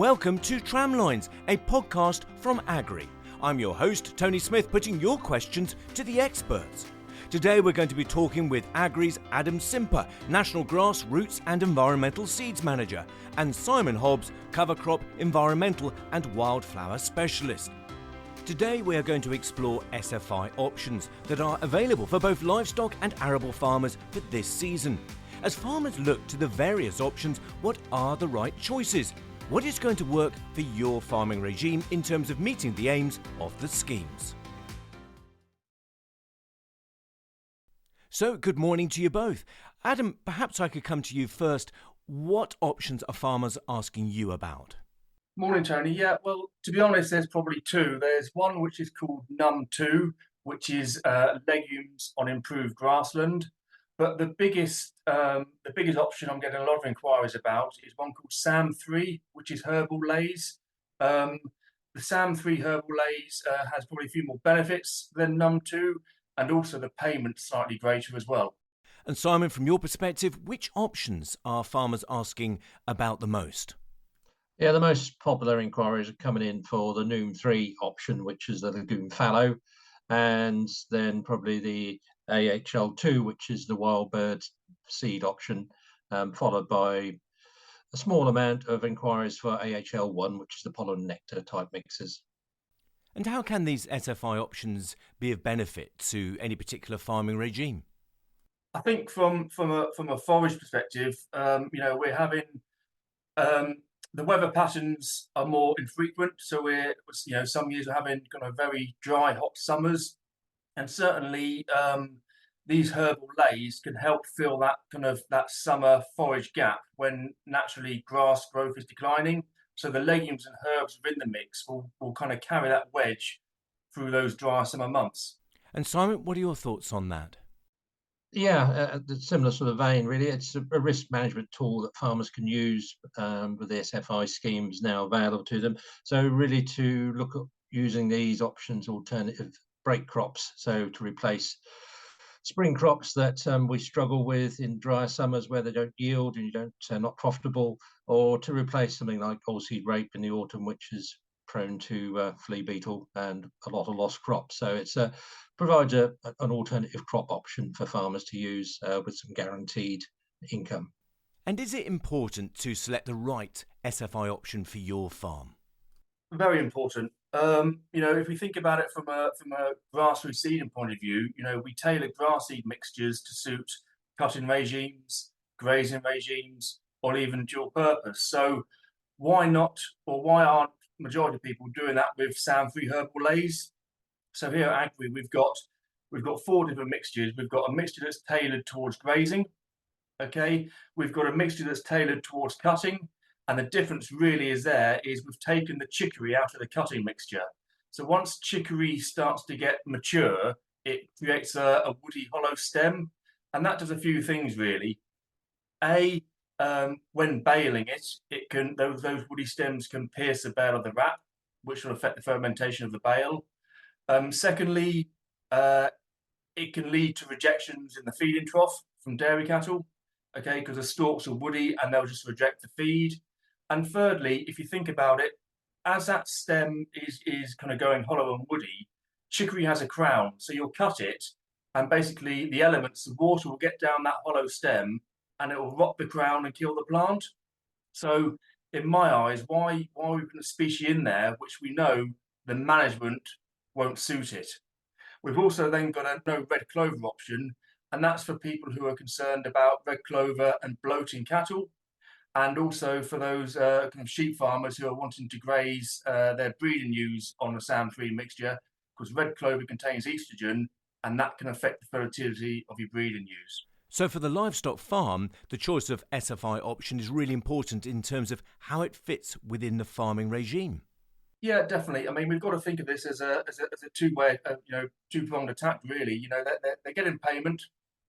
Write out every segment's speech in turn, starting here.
Welcome to Tramlines, a podcast from Agrii. I'm your host, Tony Smith, putting your questions to the experts. Today we're going to be talking with Agrii's Adam Simper, National Grass, Roots and Environmental Seeds Manager, and Simon Hobbs, Cover Crop, Environmental and Wildflower Specialist. Today we are going to explore SFI options that are available for both livestock and arable farmers for this season. As farmers look to the various options, what are the right choices? What is going to work for your farming regime in terms of meeting the aims of the schemes? So, good morning to you both. Adam, perhaps I could come to you first. What options are farmers asking you about? Morning, Tony. Yeah, well, to be honest, there's probably two. There's one which is called Num2, which is legumes on improved grassland. But the biggest option I'm getting a lot of inquiries about is one called Sam3, which is herbal lays. The Sam3 herbal lays has probably a few more benefits than Num2, and also the payment slightly greater as well. And Simon, from your perspective, which options are farmers asking about the most? Yeah, the most popular inquiries are coming in for the Num3 option, which is the legume fallow, and then probably the AHL2, which is the wild bird seed option, followed by a small amount of inquiries for AHL1, which is the pollen nectar type mixes. And how can these SFI options be of benefit to any particular farming regime? I think from a forage perspective, we're having the weather patterns are more infrequent. So some years we're having kind of very dry, hot summers, and certainly these herbal lays can help fill that summer forage gap when naturally grass growth is declining. So the legumes and herbs within the mix will kind of carry that wedge through those dry summer months. And Simon, what are your thoughts on that? Yeah, similar sort of vein, really. It's a risk management tool that farmers can use with the SFI schemes now available to them. So really to look at using these options, alternative break crops, so to replace spring crops that we struggle with in drier summers where they don't yield and not profitable, or to replace something like oilseed rape in the autumn, which is prone to flea beetle and a lot of lost crops. So it's provides an alternative crop option for farmers to use with some guaranteed income. And is it important to select the right SFI option for your farm? Very important. If we think about it from a grassroots seeding point of view, we tailor grass seed mixtures to suit cutting regimes, grazing regimes, or even dual purpose. So why not, or why aren't majority of people doing that with Sam3 herbal lays? So here at Agrii, we've got four different mixtures. We've got a mixture that's tailored towards grazing. Okay, we've got a mixture that's tailored towards cutting. And the difference really is we've taken the chicory out of the cutting mixture. So once chicory starts to get mature, it creates a woody hollow stem. And that does a few things really. When baling it can those woody stems can pierce the bale of the wrap, which will affect the fermentation of the bale. Secondly, it can lead to rejections in the feeding trough from dairy cattle, okay, because the stalks are woody and they'll just reject the feed. And thirdly, if you think about it, as that stem is kind of going hollow and woody, chicory has a crown. So you'll cut it and basically the elements, the water will get down that hollow stem and it will rot the crown and kill the plant. So in my eyes, why we put a species in there, which we know the management won't suit it. We've also then got a no red clover option, and that's for people who are concerned about red clover and bloating cattle. And also for those kind of sheep farmers who are wanting to graze their breeding ewes on the Sam3 mixture, because red clover contains estrogen, and that can affect the fertility of your breeding ewes. So for the livestock farm, the choice of SFI option is really important in terms of how it fits within the farming regime. Yeah, definitely. I mean, we've got to think of this as a two-way, two-pronged attack, really. They're getting payment,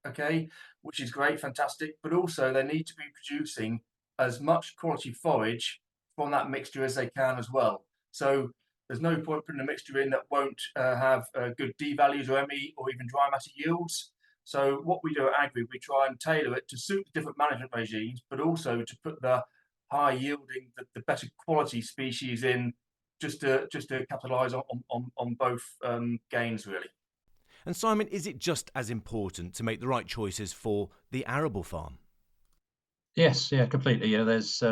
okay, which is great, fantastic, but also they need to be producing as much quality forage from that mixture as they can as well. So there's no point putting a mixture in that won't have good D values or ME or even dry matter yields. So what we do at Agrii, we try and tailor it to suit different management regimes, but also to put the high yielding, the better quality species in, just to capitalise on both gains really. And Simon, is it just as important to make the right choices for the arable farm? Yes, yeah, completely. Yeah, there's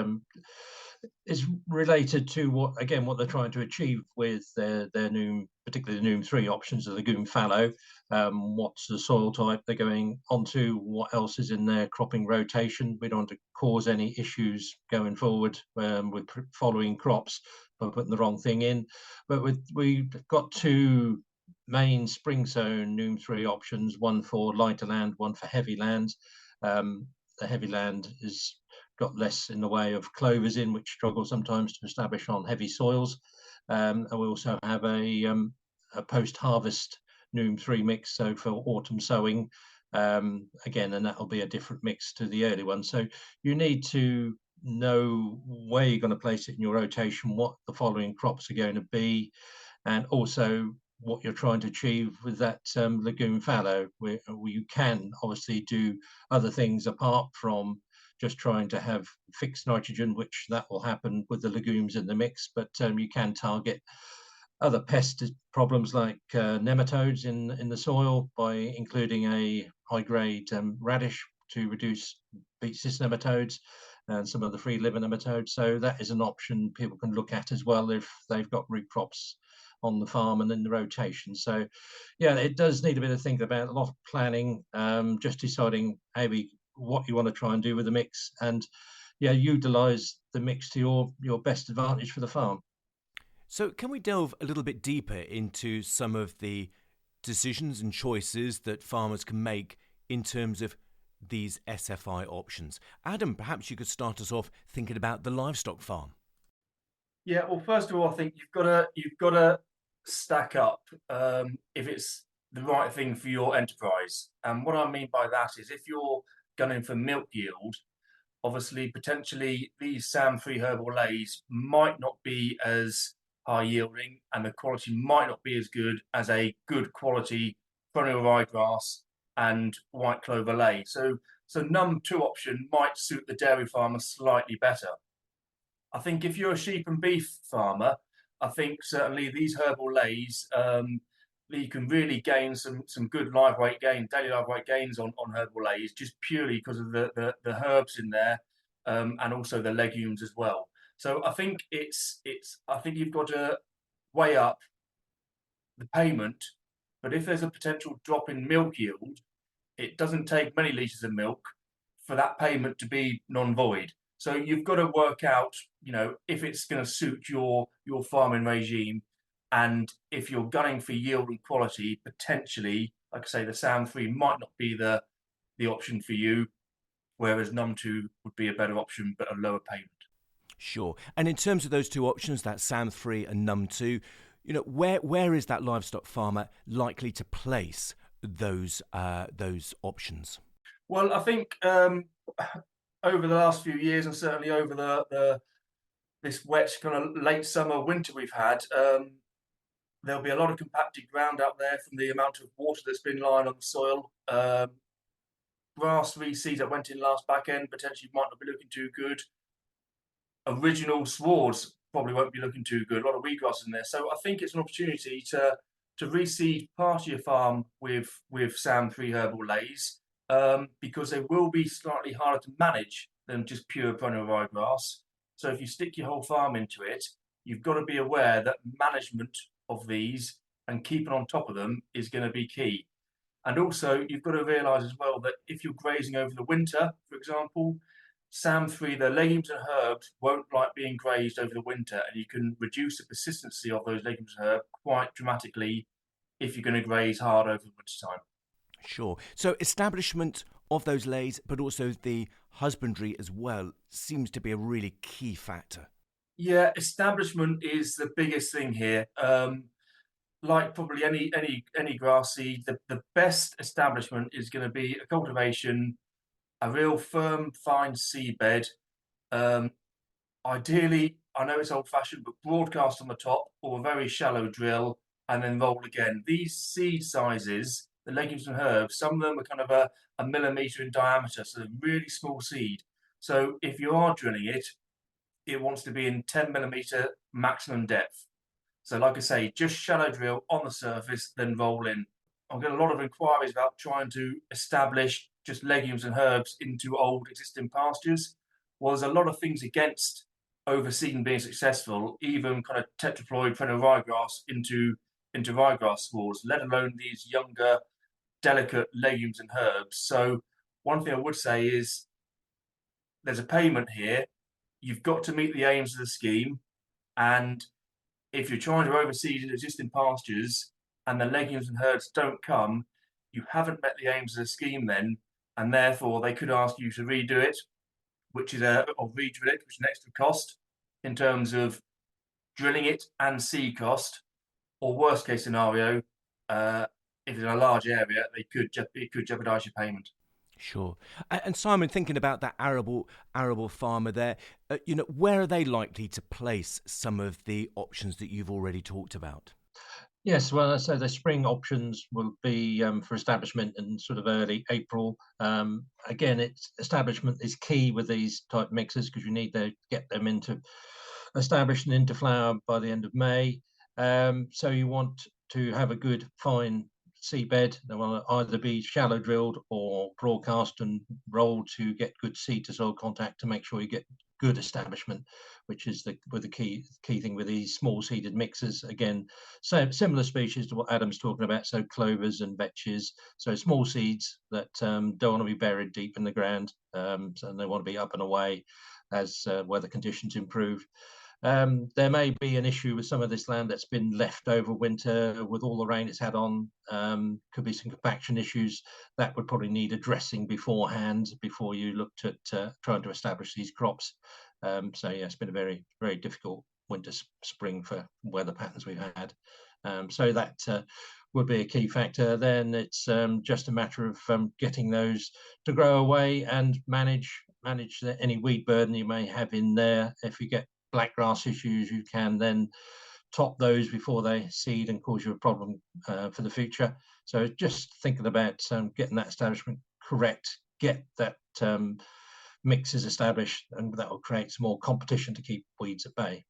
it's related to what they're trying to achieve with their new, particularly the Noom 3 options, the legume fallow. What's the soil type they're going onto? What else is in their cropping rotation? We don't want to cause any issues going forward with following crops by putting the wrong thing in. But we've got two main spring sown Noom 3 options: one for lighter land, one for heavy land. The heavy land is got less in the way of clovers in, which struggle sometimes to establish on heavy soils. And we also have a post-harvest Noom 3 mix, so for autumn sowing, again, and that'll be a different mix to the early one. So you need to know where you're going to place it in your rotation, what the following crops are going to be, and also what you're trying to achieve with that legume fallow, where you can obviously do other things apart from just trying to have fixed nitrogen, which that will happen with the legumes in the mix, but you can target other pest problems like nematodes in the soil by including a high-grade radish to reduce B.Sc nematodes and some of the free liver nematodes. So that is an option people can look at as well if they've got root crops on the farm and in the rotation. So yeah, it does need a bit of thinking about, a lot of planning, just deciding what you want to try and do with the mix, and yeah, utilize the mix to your best advantage for the farm. So can we delve a little bit deeper into some of the decisions and choices that farmers can make in terms of these SFI options? Adam, perhaps you could start us off thinking about the livestock farm. Yeah, well, first of all, I think you've got to stack up if it's the right thing for your enterprise. And what I mean by that is, if you're gunning for milk yield, obviously potentially these SAM-free herbal lays might not be as high yielding, and the quality might not be as good as a good quality perennial ryegrass and white clover lay. So num2 option might suit the dairy farmer slightly better. I think if you're a sheep and beef farmer, I think certainly these herbal lays, you can really gain some good live weight gain, daily live weight gains on herbal lays, just purely because of the herbs in there, and also the legumes as well. So I think I think you've got to weigh up the payment, but if there's a potential drop in milk yield, it doesn't take many litres of milk for that payment to be non-void. So you've got to work out, if it's going to suit your farming regime, and if you're gunning for yield and quality, potentially, like I say, the SAM-3 might not be the option for you, whereas num2 would be a better option, but a lower payment. Sure. And in terms of those two options, that SAM-3 and num2, where is that livestock farmer likely to place those options? Well, I think over the last few years, and certainly over this wet kind of late summer winter we've had, there'll be a lot of compacted ground out there from the amount of water that's been lying on the soil. Grass reseed that went in last back end potentially might not be looking too good. Original swards probably won't be looking too good. A lot of wheatgrass in there. So I think it's an opportunity to reseed part of your farm with SAM-3 herbal lays, because they will be slightly harder to manage than just pure perennial ryegrass. So if you stick your whole farm into it, you've got to be aware that management of these and keeping on top of them is going to be key. And also, you've got to realise as well that if you're grazing over the winter, for example, SAM-3, the legumes and herbs won't like being grazed over the winter, and you can reduce the persistency of those legumes and herbs quite dramatically if you're going to graze hard over the winter time. Sure. So establishment of those lays, but also the husbandry as well, seems to be a really key factor. Yeah, establishment is the biggest thing here. Like probably any grass seed, the best establishment is going to be a cultivation, a real firm, fine seedbed. Ideally, I know it's old-fashioned, but broadcast on the top or a very shallow drill and then roll again. These seed sizes, the legumes and herbs, some of them are kind of a millimetre in diameter, so they're really small seed. So if you are drilling it, it wants to be in 10mm maximum depth. So like I say, just shallow drill on the surface, then roll in. I've got a lot of inquiries about trying to establish just legumes and herbs into old existing pastures. Well, there's a lot of things against overseeding being successful, even kind of tetraploid perennial ryegrass into ryegrass spores, let alone these younger, delicate legumes and herbs. So one thing I would say is there's a payment here. You've got to meet the aims of the scheme, and if you're trying to overseed in existing pastures and the legumes and herbs don't come, you haven't met the aims of the scheme then, and therefore they could ask you to redo it, or redrill it, which is an extra cost in terms of drilling it and seed cost, or worst case scenario, if it's in a large area, it could jeopardise your payment. Sure. And Simon, thinking about that arable farmer there, where are they likely to place some of the options that you've already talked about? Yes, well, so the spring options will be for establishment in sort of early April. Again, establishment is key with these type mixes because you need to get them into established and into flower by the end of May. So you want to have a good, fine seedbed. They will either be shallow drilled or broadcast and rolled to get good seed to soil contact to make sure you get good establishment, which is the key thing with these small seeded mixes. Again, so similar species to what Adam's talking about, so clovers and vetches, so small seeds that don't want to be buried deep in the ground, so they want to be up and away as weather conditions improve. There may be an issue with some of this land that's been left over winter with all the rain it's had on. Could be some compaction issues that would probably need addressing beforehand before you looked at trying to establish these crops. So yeah, it's been a very, very difficult winter, spring for weather patterns we've had. So that would be a key factor. Then it's just a matter of getting those to grow away and manage any weed burden you may have in there. If you get blackgrass issues, you can then top those before they seed and cause you a problem for the future. So just thinking about getting that establishment correct, get that mixes established, and that will create some more competition to keep weeds at bay.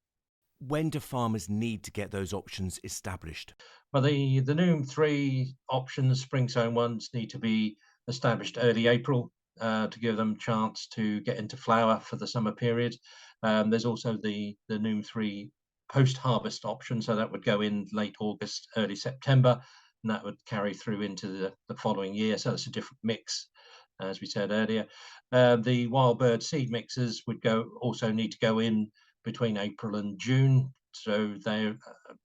When do farmers need to get those options established? Well, the Noom 3 options, spring sown ones, need to be established early April to give them a chance to get into flower for the summer period. There's also the Noom 3 post-harvest option, so that would go in late August, early September, and that would carry through into the following year. So it's a different mix, as we said earlier. The wild bird seed mixes would also need to go in between April and June, so they're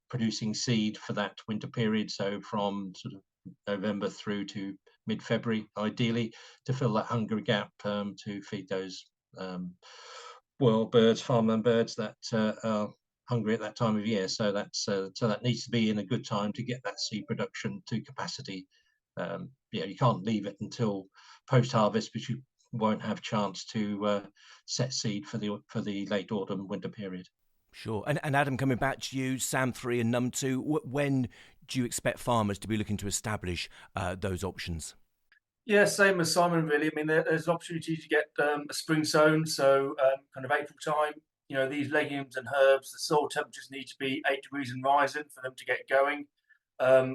producing seed for that winter period, so from sort of November through to mid-February, ideally, to fill that hunger gap to feed those wild birds, farmland birds that are hungry at that time of year. So that needs to be in a good time to get that seed production to capacity. You can't leave it until post-harvest, because you won't have chance to set seed for the late autumn winter period. Sure. And Adam, coming back to you, SAM3 and NUM2, when do you expect farmers to be looking to establish those options? Yeah, same as Simon, really. I mean, there's an opportunity to get a spring sown, so kind of April time. These legumes and herbs, the soil temperatures need to be 8 degrees and rising for them to get going.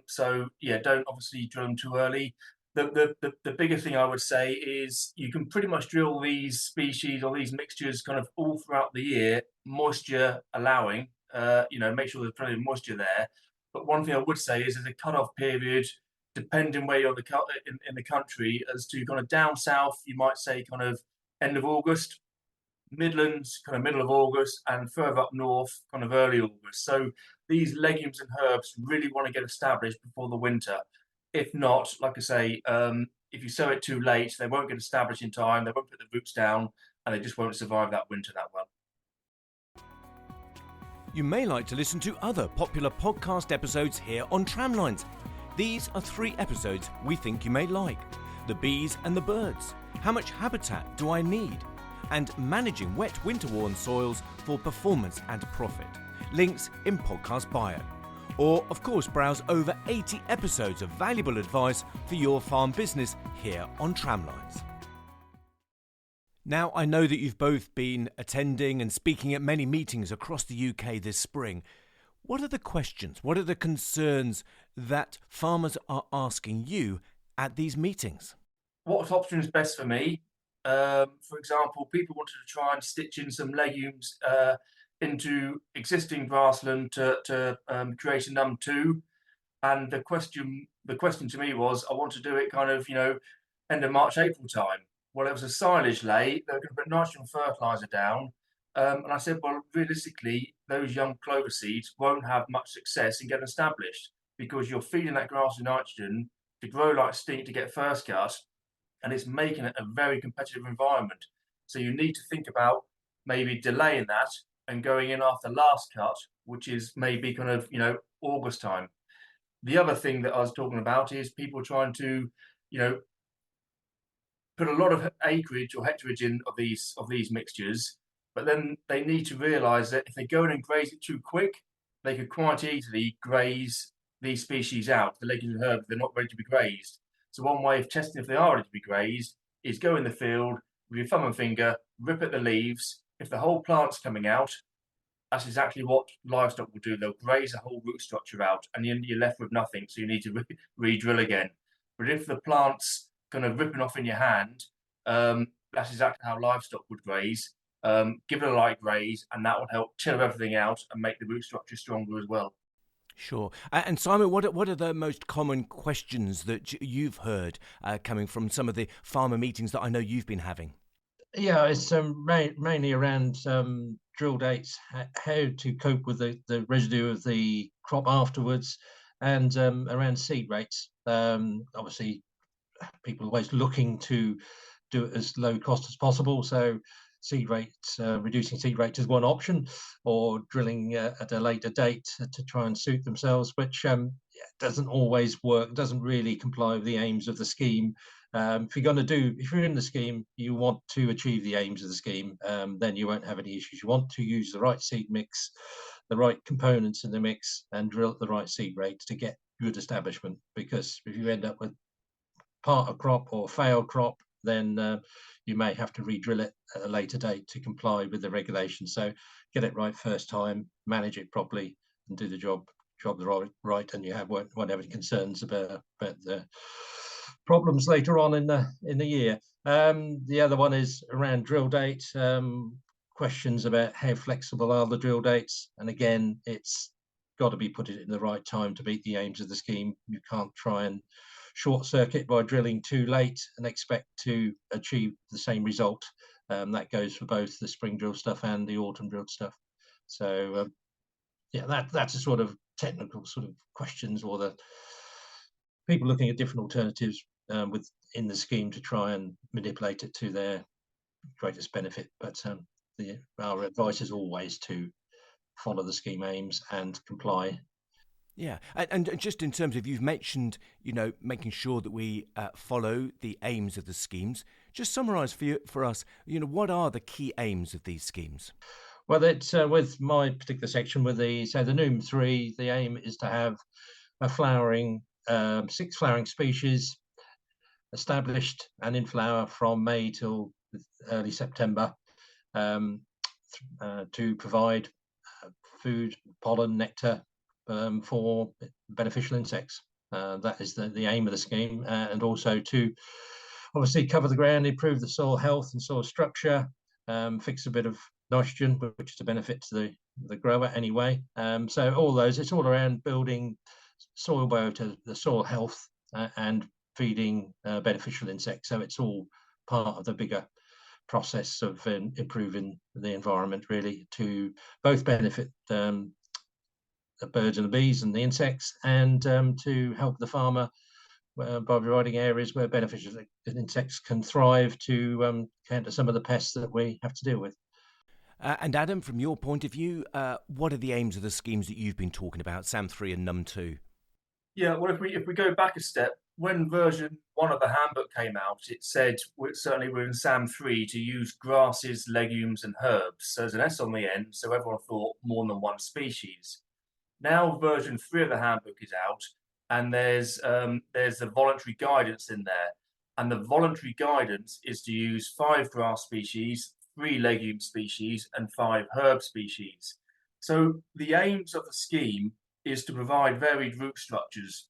So yeah, don't obviously drill them too early. The bigger thing I would say is you can pretty much drill these species or these mixtures kind of all throughout the year, moisture allowing. Make sure there's plenty of moisture there. But one thing I would say is there's a cut-off period, depending where you're in the country, as to kind of down south, you might say kind of end of August, Midlands kind of middle of August, and further up north kind of early August. So these legumes and herbs really want to get established before the winter. If not, like I say, if you sow it too late, they won't get established in time, they won't put the roots down, and they just won't survive that winter that well. You may like to listen to other popular podcast episodes here on Tramlines. These are 3 episodes we think you may like. The bees and the birds. How much habitat do I need? And managing wet winter-worn soils for performance and profit. Links in podcast bio. Or, of course, browse over 80 episodes of valuable advice for your farm business here on Tramlines. Now, I know that you've both been attending and speaking at many meetings across the UK this spring. What are the questions, what are the concerns that farmers are asking you at these meetings? What option is best for me? For example, people wanted to try and stitch in some legumes into existing grassland to create a num2. And the question to me was, I want to do it kind of, end of March, April time. Well, it was a silage lay. They were going to put nitrogen fertilizer down. And I said, well, realistically, those young clover seeds won't have much success in getting established because you're feeding that grass with nitrogen to grow like stink to get first cut, and it's making it a very competitive environment. So you need to think about maybe delaying that and going in after last cut, which is maybe kind of, August time. The other thing that I was talking about is people trying to, you know, put a lot of acreage or hectareage in of these mixtures, but then they need to realise that if they go in and graze it too quick, they could quite easily graze these species out. The legumes and herbs, they're not ready to be grazed. So one way of testing if they are ready to be grazed is go in the field with your thumb and finger, rip at the leaves. If the whole plant's coming out, that's exactly what livestock will do. They'll graze the whole root structure out, and you're left with nothing. So you need to re-drill again. But if the plant's kind of ripping off in your hand, that's exactly how livestock would graze. Give it a light graze, and that will help chill everything out and make the root structure stronger as well. Sure. And Simon, what are the most common questions that you've heard coming from some of the farmer meetings that I know you've been having? Yeah, it's mainly around drill dates, how to cope with the residue of the crop afterwards, and around seed rates. Obviously, people are always looking to do it as low cost as possible. So seed rates, reducing seed rate is one option, or drilling at a later date to try and suit themselves, which doesn't always work, doesn't really comply with the aims of the scheme. If you're in the scheme, you want to achieve the aims of the scheme, then you won't have any issues. You want to use the right seed mix, the right components in the mix, and drill at the right seed rate to get good establishment. Because if you end up with part of crop or failed crop, then you may have to re-drill it at a later date to comply with the regulations. So get it right first time, manage it properly, and do the job right, and you won't have any concerns about the problems later on in the year. The other one is around drill date. Questions about how flexible are the drill dates, and again, it's got to be put in the right time to meet the aims of the scheme. You can't try and short circuit by drilling too late and expect to achieve the same result. That goes for both the spring drill stuff and the autumn drilled stuff. So that's a sort of technical sort of questions, or the people looking at different alternatives within the scheme to try and manipulate it to their greatest benefit. But our advice is always to follow the scheme aims and comply. Yeah, and just in terms of, you've mentioned, making sure that we follow the aims of the schemes. Just summarise for us, what are the key aims of these schemes? Well, it's with my particular section, with the num3, the aim is to have a flowering 6 flowering species established and in flower from May till early September, to provide food, pollen, nectar for beneficial insects. That is the aim of the scheme, and also to obviously cover the ground, improve the soil health and soil structure, fix a bit of nitrogen, which is a benefit to the grower anyway. So all those, it's all around building soil biota, the soil health, and feeding beneficial insects. So it's all part of the bigger process of improving the environment, really, to both benefit the birds and the bees and the insects, and to help the farmer by providing areas where beneficial insects can thrive to counter some of the pests that we have to deal with. And Adam, from your point of view, what are the aims of the schemes that you've been talking about, SAM3 and NUM2? Yeah, well, if we go back a step, when version 1 of the handbook came out, it said certainly we're in SAM3 to use grasses, legumes, and herbs. So there's an S on the end, so everyone thought more than one species. Now version 3 of the handbook is out, and there's the voluntary guidance in there. and the voluntary guidance is to use 5 grass species, 3 legume species, and 5 herb species. So the aims of the scheme is to provide varied root structures,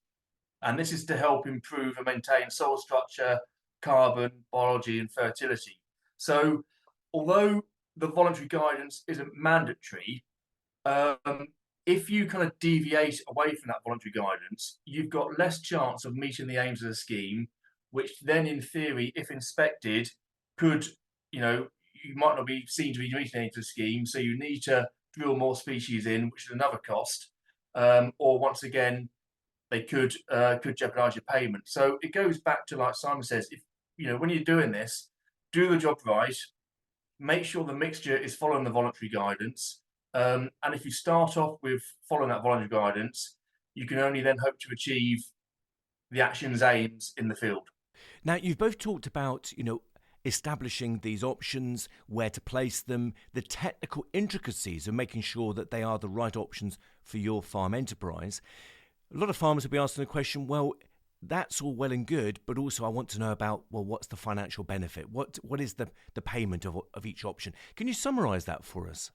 and this is to help improve and maintain soil structure, carbon, biology, and fertility. So although the voluntary guidance isn't mandatory, if you kind of deviate away from that voluntary guidance, you've got less chance of meeting the aims of the scheme, which then, in theory, if inspected, could, you might not be seen to be meeting the aims of the scheme, so you need to drill more species in, which is another cost, or once again, they could jeopardise your payment. So it goes back to, like Simon says, if when you're doing this, do the job right, make sure the mixture is following the voluntary guidance. And if you start off with following that voluntary guidance, you can only then hope to achieve the action's aims in the field. Now, you've both talked about, establishing these options, where to place them, the technical intricacies of making sure that they are the right options for your farm enterprise. A lot of farmers will be asking the question, well, that's all well and good, but also I want to know about, well, what's the financial benefit? What is the payment of each option? Can you summarise that for us?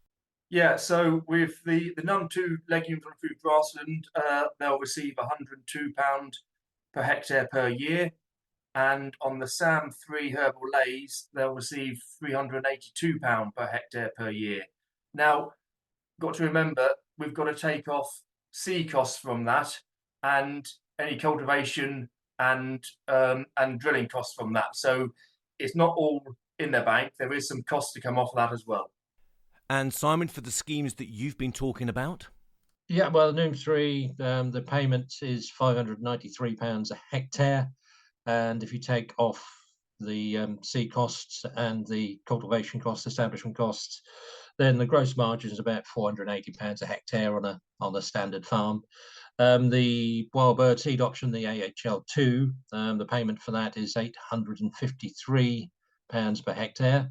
Yeah, so with the num2 legumes on food grassland, they'll receive £102 per hectare per year. And on the SAM3 herbal lays, they'll receive £382 per hectare per year. Now, got to remember, we've got to take off seed costs from that and any cultivation and drilling costs from that. So it's not all in their bank. There is some cost to come off that as well. And Simon, for the schemes that you've been talking about? Yeah, well, the NUM3, the payment is £593 a hectare. And if you take off the seed costs and the cultivation costs, establishment costs, then the gross margin is about £480 a hectare on a standard farm. The wild bird seed option, the AHL2, the payment for that is £853 per hectare.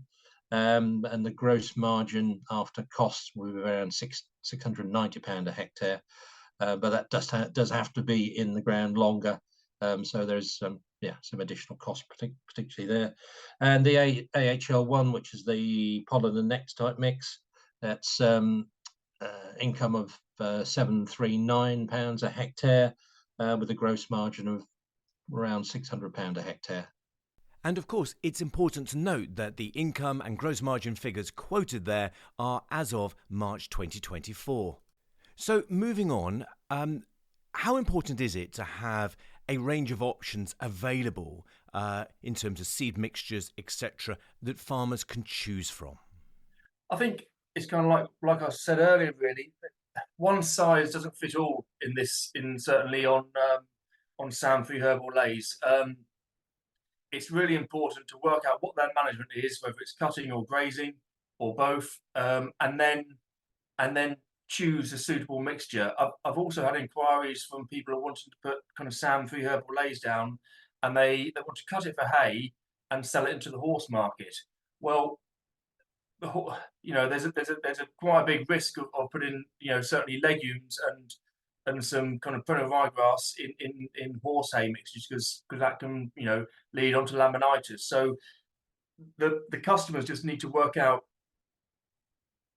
And the gross margin after costs will be around £690 a hectare. But that does have to be in the ground longer. So there's some additional cost, particularly there. And the AHL1, which is the pollen and nectar type mix, that's income of £739 a hectare, with a gross margin of around £600 a hectare. And of course, it's important to note that the income and gross margin figures quoted there are as of March 2024. So moving on, how important is it to have a range of options available in terms of seed mixtures, etc., that farmers can choose from? I think it's kind of like I said earlier, really. One size doesn't fit all certainly on SAM3 herbal lays. It's really important to work out what their management is, whether it's cutting or grazing or both, and then choose a suitable mixture. I've also had inquiries from people who wanted to put kind of SAM3 herbal lays down, and they want to cut it for hay and sell it into the horse market. Well, there's a quite a big risk of putting certainly legumes and some kind of perennial ryegrass in horse hay mixtures because that can lead on to laminitis. So the customers just need to work out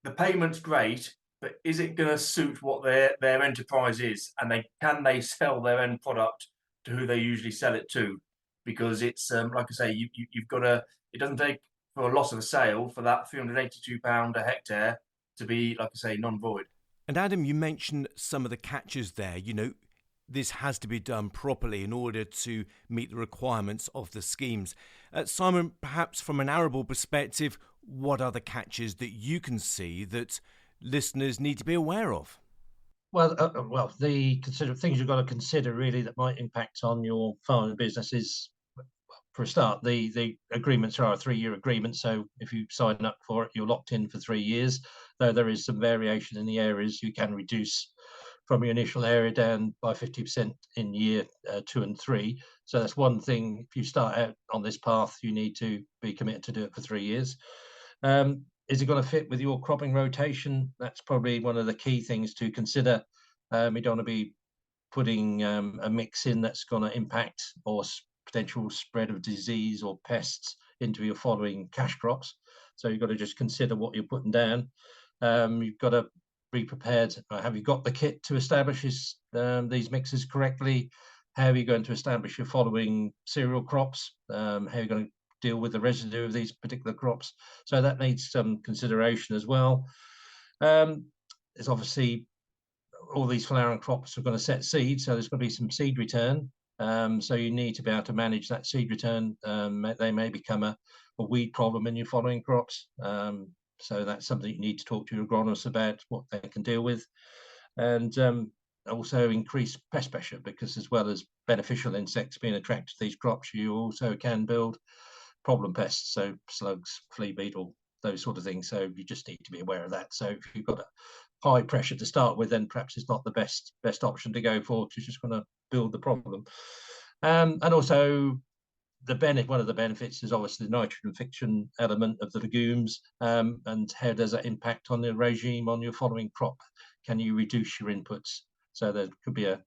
the payment's great, but is it going to suit what their enterprise is, and can they sell their end product to who they usually sell it to? Because it's like I say, you've got to. It doesn't take for a loss of a sale for that £382 a hectare to be, like I say, non-void. And Adam, you mentioned some of the catches there. This has to be done properly in order to meet the requirements of the schemes. Simon, perhaps from an arable perspective, what are the catches that you can see that listeners need to be aware of? Well, the things you've got to consider really that might impact on your farming business is, for a start, the agreements are a 3-year agreement. So if you sign up for it, you're locked in for 3 years. Though there is some variation in the areas, you can reduce from your initial area down by 50% in year 2 and 3. So that's one thing. If you start out on this path, you need to be committed to do it for 3 years. Is it going to fit with your cropping rotation? That's probably one of the key things to consider. You don't want to be putting a mix in that's going to impact or potential spread of disease or pests into your following cash crops. So you've got to just consider what you're putting down. You've got to be prepared. Have you got the kit to establish these mixes correctly? How are you going to establish your following cereal crops? How are you going to deal with the residue of these particular crops? So that needs some consideration as well. There's obviously all these flowering crops are going to set seed, so there's going to be some seed return. So you need to be able to manage that seed return. They may become a weed problem in your following crops. So that's something you need to talk to your agronomists about, what they can deal with. And also increase pest pressure, because as well as beneficial insects being attracted to these crops, you also can build problem pests, so slugs, flea beetle, those sort of things. So you just need to be aware of that. So if you've got a high pressure to start with, then perhaps it's not the best option to go for, because you're just going to build the problem. And also one of the benefits is obviously the nitrogen fixation element of the legumes, and how does that impact on the regime on your following crop? Can you reduce your inputs? So there could be a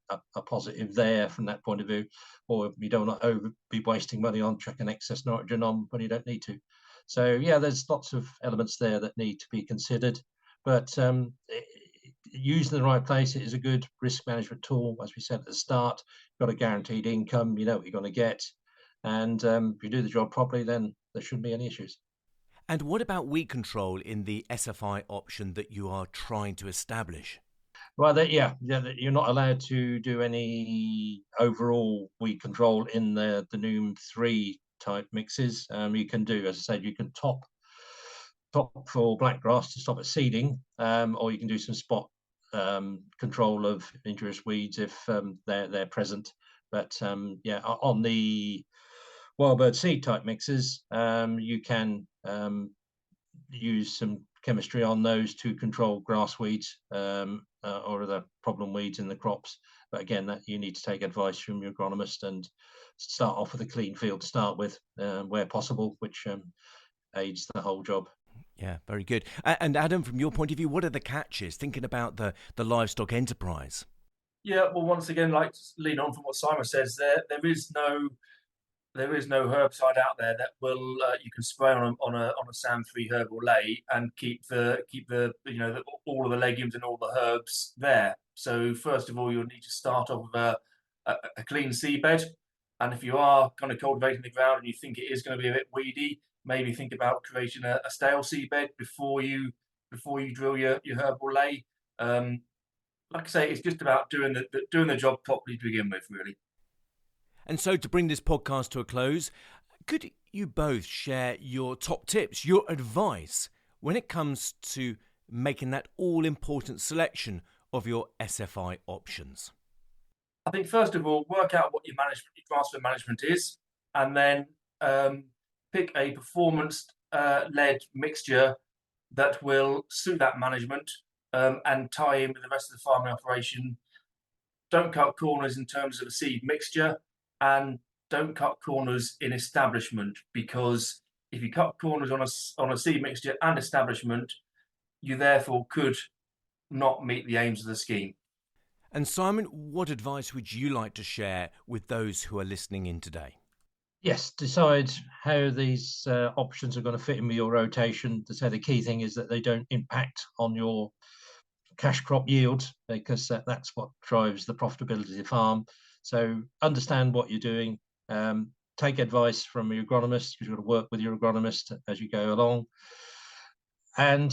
positive there from that point of view, or you don't want to be wasting money on chucking excess nitrogen on when you don't need to. So yeah, there's lots of elements there that need to be considered, but used in the right place, it is a good risk management tool. As we said at the start, you've got a guaranteed income, you know what you're going to get, and if you do the job properly, then there shouldn't be any issues. And what about weed control in the SFI option that you are trying to establish? Well, you're not allowed to do any overall weed control in the Noom 3 type mixes. You can do, as I said, you can top for blackgrass to stop it seeding, or you can do some spot control of injurious weeds if they're present. But on the wild bird seed type mixes, you can use some chemistry on those to control grass weeds or other problem weeds in the crops. But again, that you need to take advice from your agronomist and start off with a clean field to start with, where possible, which aids the whole job. Yeah, very good. And Adam, from your point of view, what are the catches, thinking about the livestock enterprise? Yeah, well, once again, like to lean on from what Simon says, there is no herbicide out there that will you can spray on a SAM-free herbal lay and keep all of the legumes and all the herbs there. So first of all, you'll need to start off with a clean seedbed, and if you are kind of cultivating the ground and you think it is going to be a bit weedy, maybe think about creating a stale seedbed before you drill your herbal lay. Like I say, it's just about doing the job properly to begin with, really. And so to bring this podcast to a close, could you both share your top tips, your advice when it comes to making that all-important selection of your SFI options? I think first of all, work out what your grassland management is, and then pick a performance-led mixture that will suit that management and tie in with the rest of the farming operation. Don't cut corners in terms of a seed mixture, and don't cut corners in establishment, because if you cut corners on a seed mixture and establishment, you therefore could not meet the aims of the scheme. And Simon, what advice would you like to share with those who are listening in today? Yes, decide how these options are going to fit in with your rotation. To say the key thing is that they don't impact on your cash crop yield, because that's what drives the profitability of the farm. So understand what you're doing. Take advice from your agronomist. You've got to work with your agronomist as you go along. And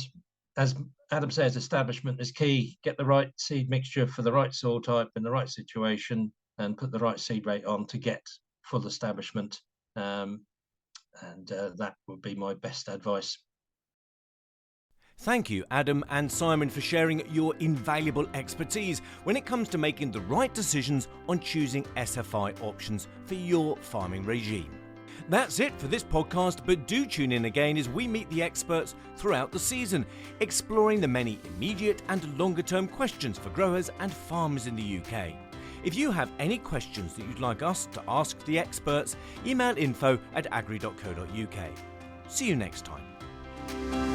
as Adam says, establishment is key. Get the right seed mixture for the right soil type in the right situation, and put the right seed rate on to get full establishment. And that would be my best advice. Thank you, Adam and Simon, for sharing your invaluable expertise when it comes to making the right decisions on choosing SFI options for your farming regime. That's it for this podcast, but do tune in again as we meet the experts throughout the season, exploring the many immediate and longer-term questions for growers and farmers in the UK. If you have any questions that you'd like us to ask the experts, email info@agrii.co.uk. See you next time.